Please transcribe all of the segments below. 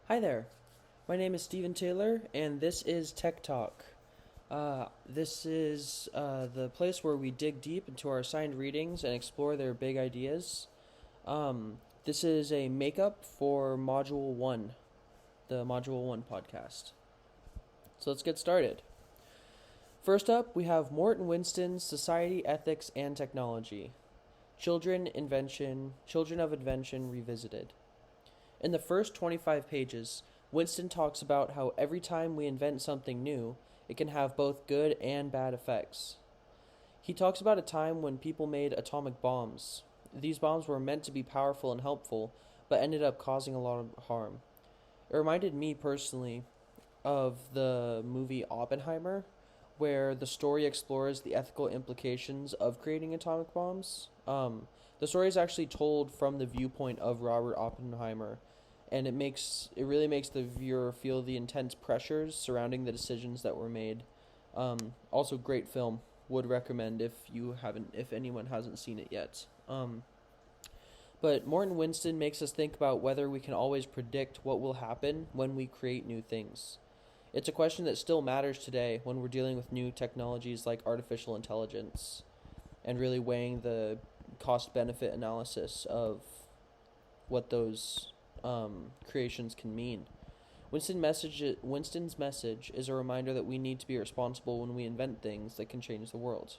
Hi there. My name is Steven Taylor, and this is Tech Talk. This is the place where we dig deep into our assigned readings and explore their big ideas. This is a makeup for Module 1, the Module 1 podcast. So let's get started. First up, we have Morton Winston's Society, Ethics, and Technology. Children of Invention Revisited. In the first 25 pages, Winston talks about how every time we invent something new, it can have both good and bad effects. He talks about a time when people made atomic bombs. These bombs were meant to be powerful and helpful, but ended up causing a lot of harm. It reminded me personally of the movie Oppenheimer, where the story explores the ethical implications of creating atomic bombs. The story is actually told from the viewpoint of Robert Oppenheimer, and it really makes the viewer feel the intense pressures surrounding the decisions that were made. Also, great film. Would recommend if anyone hasn't seen it yet. But Morton Winston makes us think about whether we can always predict what will happen when we create new things. It's a question that still matters today when we're dealing with new technologies like artificial intelligence and really weighing the cost benefit analysis of what those creations can mean. Winston's message is a reminder that we need to be responsible when we invent things that can change the world.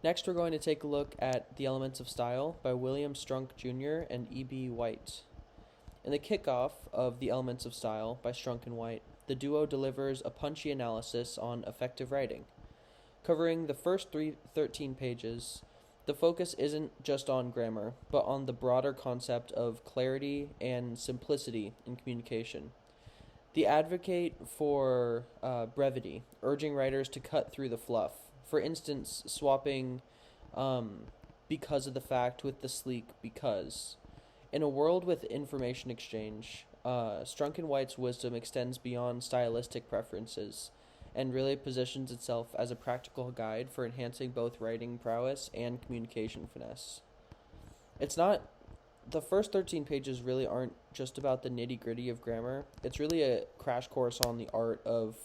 Next, we're going to take a look at The Elements of Style by William Strunk Jr. and E.B. White. In the kickoff of The Elements of Style by Strunk and White, the duo delivers a punchy analysis on effective writing. Covering the first 13 pages, the focus isn't just on grammar, but on the broader concept of clarity and simplicity in communication. They advocate for brevity, urging writers to cut through the fluff. For instance, swapping because of the fact with the sleek because. In a world with information exchange, Strunk and White's wisdom extends beyond stylistic preferences and really positions itself as a practical guide for enhancing both writing prowess and communication finesse. It's not The first 13 pages really aren't just about the nitty gritty of grammar. It's really a crash course on the art of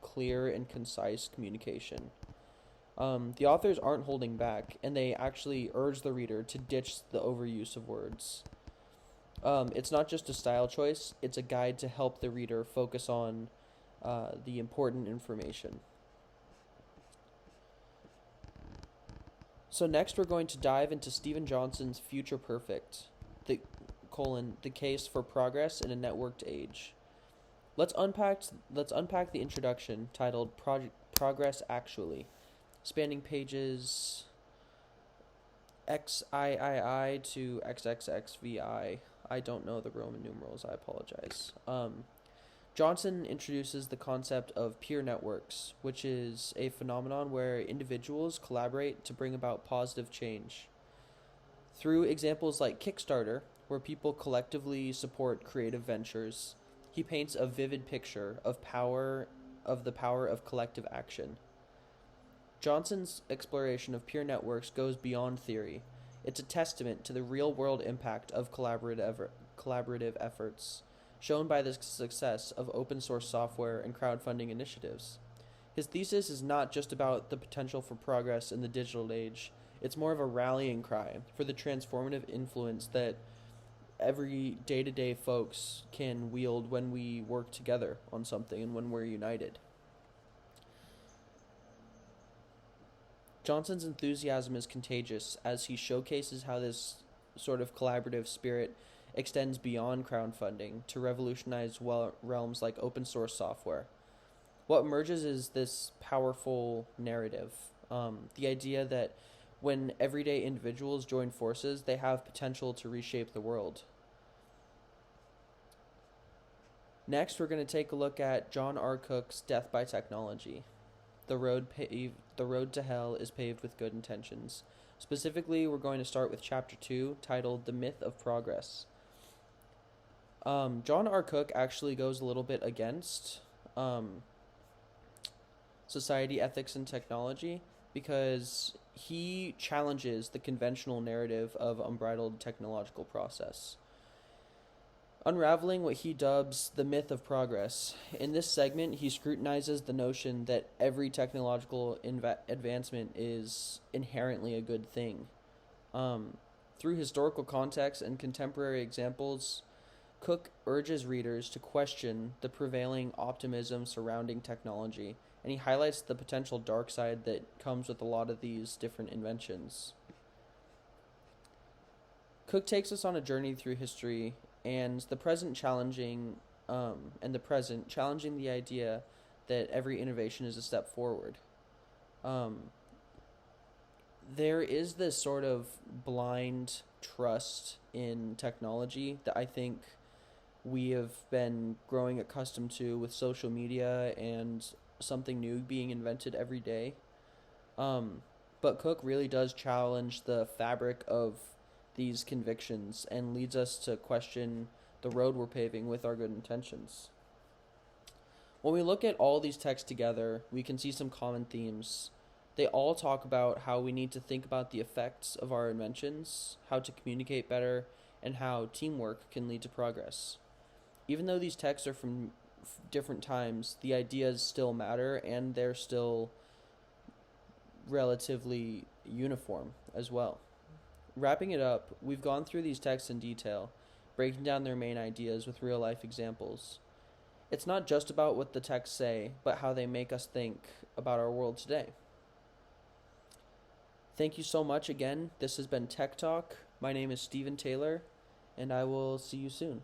clear and concise communication. The authors aren't holding back, and they actually urge the reader to ditch the overuse of words. It's not just a style choice, it's a guide to help the reader focus on the important information. So next we're going to dive into Steven Johnson's Future Perfect, the the case for progress in a networked age. Let's unpack the introduction titled Progress Actually, spanning pages XIII to XXXVI. I don't know the Roman numerals, I apologize. Johnson introduces the concept of peer networks, which is a phenomenon where individuals collaborate to bring about positive change. Through examples like Kickstarter, where people collectively support creative ventures, he paints a vivid picture of the power of collective action. Johnson's exploration of peer networks goes beyond theory. It's a testament to the real-world impact of collaborative efforts, shown by the success of open source software and crowdfunding initiatives. His thesis is not just about the potential for progress in the digital age, it's more of a rallying cry for the transformative influence that every day to day folks can wield when we work together on something and when we're united. Johnson's enthusiasm is contagious as he showcases how this sort of collaborative spirit extends beyond crowdfunding to revolutionize realms like open source software. What emerges is this powerful narrative, the idea that when everyday individuals join forces, they have potential to reshape the world. Next, we're going to take a look at John R. Cook's Death by Technology. The road to hell is paved with good intentions. Specifically, we're going to start with Chapter 2, titled The Myth of Progress. John R. Cook actually goes a little bit against society, ethics, and technology because he challenges the conventional narrative of unbridled technological process. unraveling what he dubs the myth of progress. In this segment, he scrutinizes the notion that every technological advancement is inherently a good thing. Through historical context and contemporary examples, Cook urges readers to question the prevailing optimism surrounding technology, and he highlights the potential dark side that comes with a lot of these different inventions. Cook takes us on a journey through history and the present challenging the idea that every innovation is a step forward. Um, there is this sort of blind trust in technology that I think we have been growing accustomed to with social media and something new being invented every day. Um, but Cook really does challenge the fabric of these convictions and leads us to question the road we're paving with our good intentions. When we look at all these texts together, we can see some common themes. They all talk about how we need to think about the effects of our inventions, how to communicate better, and how teamwork can lead to progress. Even though these texts are from different times, the ideas still matter and they're still relatively uniform as well. Wrapping it up, we've gone through these texts in detail, breaking down their main ideas with real life examples. It's not just about what the texts say, but how they make us think about our world today. Thank you so much again. This has been Tech Talk. My name is Stephen Taylor, and I will see you soon.